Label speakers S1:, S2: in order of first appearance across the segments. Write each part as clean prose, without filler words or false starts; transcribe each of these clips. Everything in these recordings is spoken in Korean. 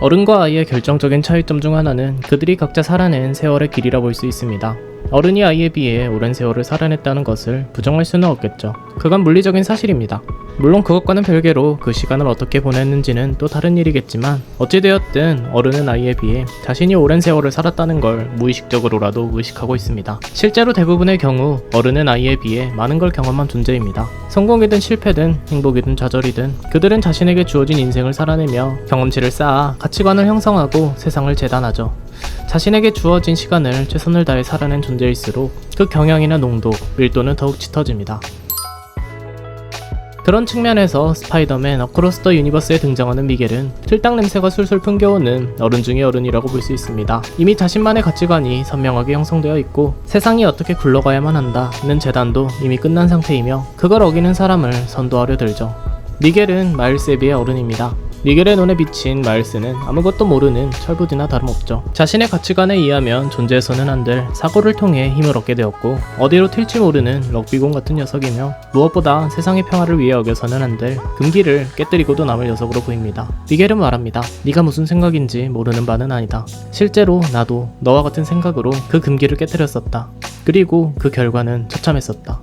S1: 어른과 아이의 결정적인 차이점 중 하나는 그들이 각자 살아낸 세월의 길이라 볼 수 있습니다. 어른이 아이에 비해 오랜 세월을 살아냈다는 것을 부정할 수는 없겠죠. 그건 물리적인 사실입니다. 물론 그것과는 별개로 그 시간을 어떻게 보냈는지는 또 다른 일이겠지만 어찌되었든 어른은 아이에 비해 자신이 오랜 세월을 살았다는 걸 무의식적으로라도 의식하고 있습니다. 실제로 대부분의 경우 어른은 아이에 비해 많은 걸 경험한 존재입니다. 성공이든 실패든 행복이든 좌절이든 그들은 자신에게 주어진 인생을 살아내며 경험치를 쌓아 가치관을 형성하고 세상을 재단하죠. 자신에게 주어진 시간을 최선을 다해 살아낸 존재일수록 그 경향이나 농도, 밀도는 더욱 짙어집니다. 그런 측면에서 스파이더맨 어크로스 더 유니버스에 등장하는 미겔은 틀딱 냄새가 술술 풍겨오는 어른 중의 어른이라고 볼 수 있습니다. 이미 자신만의 가치관이 선명하게 형성되어 있고 세상이 어떻게 굴러가야만 한다는 재단도 이미 끝난 상태이며 그걸 어기는 사람을 선도하려 들죠. 미겔은 마일스에 비해 어른입니다. 미겔의 눈에 비친 마일스는 아무것도 모르는 철부지나 다름없죠. 자신의 가치관에 의하면 존재해서는 안 될 사고를 통해 힘을 얻게 되었고 어디로 튈지 모르는 럭비공 같은 녀석이며 무엇보다 세상의 평화를 위해 어겨서는 안 될 금기를 깨뜨리고도 남을 녀석으로 보입니다. 미겔은 말합니다. 네가 무슨 생각인지 모르는 바는 아니다. 실제로 나도 너와 같은 생각으로 그 금기를 깨뜨렸었다. 그리고 그 결과는 처참했었다.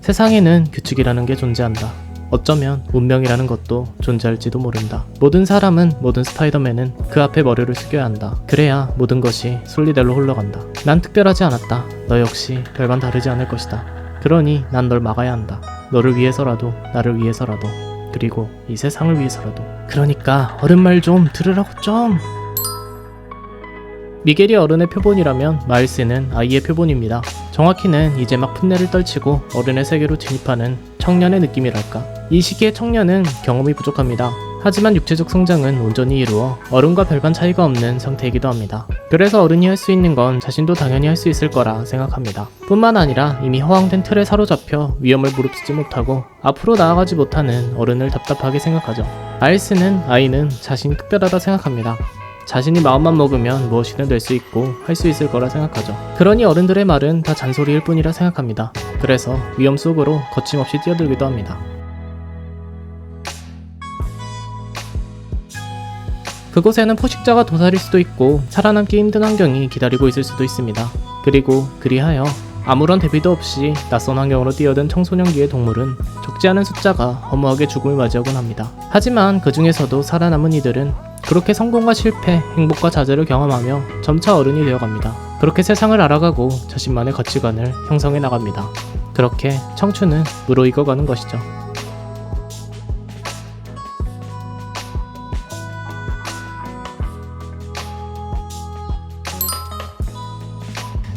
S1: 세상에는 규칙이라는 게 존재한다. 어쩌면 운명이라는 것도 존재할지도 모른다. 모든 사람은, 모든 스파이더맨은 그 앞에 머리를 숙여야 한다. 그래야 모든 것이 순리대로 흘러간다. 난 특별하지 않았다. 너 역시 별반 다르지 않을 것이다. 그러니 난 널 막아야 한다. 너를 위해서라도, 나를 위해서라도, 그리고 이 세상을 위해서라도. 그러니까 어른 말 좀 들으라고 좀. 미겔이 어른의 표본이라면 마일스는 아이의 표본입니다. 정확히는 이제 막 풋내를 떨치고 어른의 세계로 진입하는 청년의 느낌이랄까. 이 시기의 청년은 경험이 부족합니다. 하지만 육체적 성장은 온전히 이루어 어른과 별반 차이가 없는 상태이기도 합니다. 그래서 어른이 할 수 있는 건 자신도 당연히 할 수 있을 거라 생각합니다. 뿐만 아니라 이미 허황된 틀에 사로잡혀 위험을 무릅쓰지 못하고 앞으로 나아가지 못하는 어른을 답답하게 생각하죠. 마일스는 아이는 자신이 특별하다 생각합니다. 자신이 마음만 먹으면 무엇이든 될 수 있고 할 수 있을 거라 생각하죠. 그러니 어른들의 말은 다 잔소리일 뿐이라 생각합니다. 그래서 위험 속으로 거침없이 뛰어들기도 합니다. 그곳에는 포식자가 도사릴 수도 있고 살아남기 힘든 환경이 기다리고 있을 수도 있습니다. 그리고 그리하여 아무런 대비도 없이 낯선 환경으로 뛰어든 청소년기의 동물은 적지 않은 숫자가 허무하게 죽음을 맞이하곤 합니다. 하지만 그 중에서도 살아남은 이들은 그렇게 성공과 실패, 행복과 좌절을 경험하며 점차 어른이 되어갑니다. 그렇게 세상을 알아가고 자신만의 가치관을 형성해 나갑니다. 그렇게 청춘은 무르익어가는 것이죠.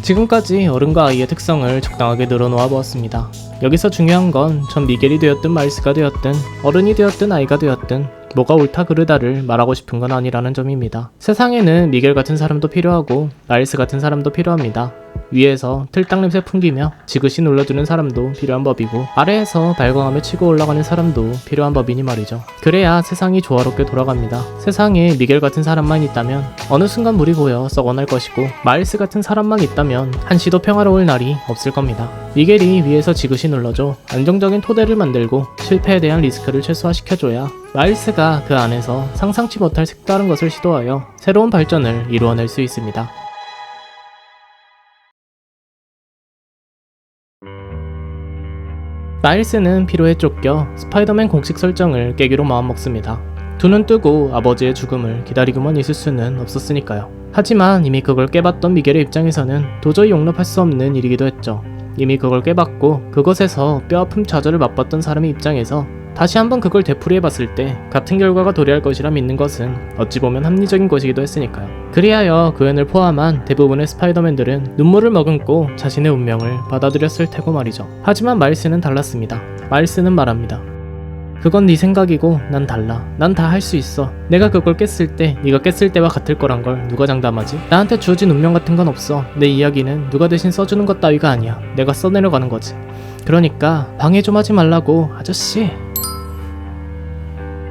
S1: 지금까지 어른과 아이의 특성을 적당하게 늘어놓아 보았습니다. 여기서 중요한 건 전 미겔이 되었든 마일스가 되었든 어른이 되었든 아이가 되었든 뭐가 옳다 그르다를 말하고 싶은 건 아니라는 점입니다. 세상에는 미겔 같은 사람도 필요하고 마일스 같은 사람도 필요합니다. 위에서 틀딱 냄새 풍기며 지그시 눌러주는 사람도 필요한 법이고 아래에서 발광하며 치고 올라가는 사람도 필요한 법이니 말이죠. 그래야 세상이 조화롭게 돌아갑니다. 세상에 미겔 같은 사람만 있다면 어느 순간 물이 고여 썩어날 것이고 마일스 같은 사람만 있다면 한시도 평화로울 날이 없을 겁니다. 미겔이 위에서 지그시 눌러줘 안정적인 토대를 만들고 실패에 대한 리스크를 최소화시켜줘야 마일스가 그 안에서 상상치 못할 색다른 것을 시도하여 새로운 발전을 이루어낼 수 있습니다. 마일스는 피로에 쫓겨 스파이더맨 공식 설정을 깨기로 마음먹습니다. 두 눈 뜨고 아버지의 죽음을 기다리고만 있을 수는 없었으니까요. 하지만 이미 그걸 깨봤던 미겔의 입장에서는 도저히 용납할 수 없는 일이기도 했죠. 이미 그걸 깨봤고 그것에서 뼈아픈 좌절을 맛봤던 사람의 입장에서 다시 한번 그걸 되풀이해봤을 때 같은 결과가 도래할 것이라 믿는 것은 어찌 보면 합리적인 것이기도 했으니까요. 그리하여 그 애를 포함한 대부분의 스파이더맨들은 눈물을 머금고 자신의 운명을 받아들였을 테고 말이죠. 하지만 마일스는 달랐습니다. 마일스는 말합니다. 그건 네 생각이고 난 달라. 난 다 할 수 있어. 내가 그걸 깼을 때 네가 깼을 때와 같을 거란 걸 누가 장담하지? 나한테 주어진 운명 같은 건 없어. 내 이야기는 누가 대신 써주는 것 따위가 아니야. 내가 써내려가는 거지. 그러니까 방해 좀 하지 말라고 아저씨.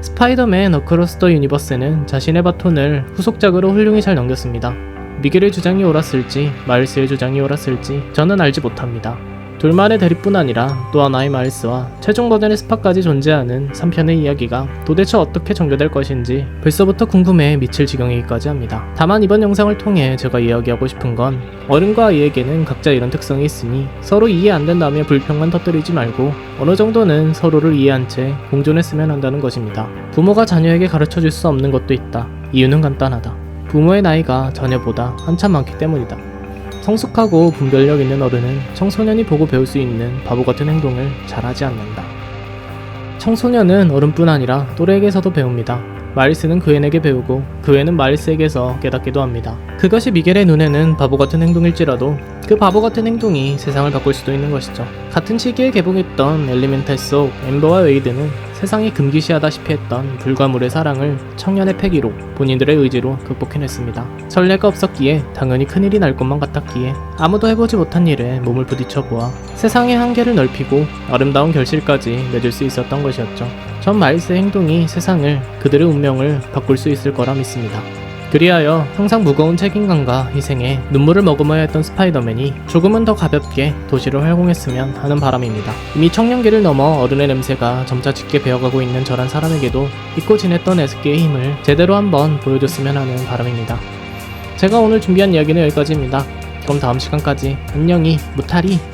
S1: 스파이더맨 어크로스 더 유니버스는 자신의 바톤을 후속작으로 훌륭히 잘 넘겼습니다. 미겔의 주장이 옳았을지 마일스의 주장이 옳았을지 저는 알지 못합니다. 둘만의 대립뿐 아니라 또 하나의 마일스와 최종 버전의 스파까지 존재하는 3편의 이야기가 도대체 어떻게 전개될 것인지 벌써부터 궁금해 미칠 지경이기까지 합니다. 다만 이번 영상을 통해 제가 이야기하고 싶은 건 어른과 아이에게는 각자 이런 특성이 있으니 서로 이해 안 된다며 불평만 터뜨리지 말고 어느 정도는 서로를 이해한 채 공존했으면 한다는 것입니다. 부모가 자녀에게 가르쳐줄 수 없는 것도 있다. 이유는 간단하다. 부모의 나이가 자녀보다 한참 많기 때문이다. 성숙하고 분별력 있는 어른은 청소년이 보고 배울 수 있는 바보 같은 행동을 잘하지 않는다. 청소년은 어른뿐 아니라 또래에게서도 배웁니다. 마일스는 그앤에게 배우고 그앤은 마일스에게서 깨닫기도 합니다. 그것이 미겔의 눈에는 바보 같은 행동일지라도 그 바보 같은 행동이 세상을 바꿀 수도 있는 것이죠. 같은 시기에 개봉했던 엘리멘탈 속 엠버와 웨이드는 세상이 금기시하다시피 했던 불과물의 사랑을 청년의 패기로 본인들의 의지로 극복해냈습니다. 전례가 없었기에 당연히 큰일이 날 것만 같았기에 아무도 해보지 못한 일에 몸을 부딪혀보아 세상의 한계를 넓히고 아름다운 결실까지 맺을 수 있었던 것이었죠. 전 마일스의 행동이 세상을, 그들의 운명을 바꿀 수 있을 거라 믿습니다. 그리하여 항상 무거운 책임감과 희생에 눈물을 머금어야 했던 스파이더맨이 조금은 더 가볍게 도시를 활공했으면 하는 바람입니다. 이미 청년기를 넘어 어른의 냄새가 점차 짙게 배어가고 있는 저란 사람에게도 잊고 지냈던 SK의 힘을 제대로 한번 보여줬으면 하는 바람입니다. 제가 오늘 준비한 이야기는 여기까지입니다. 그럼 다음 시간까지 안녕히 무탈이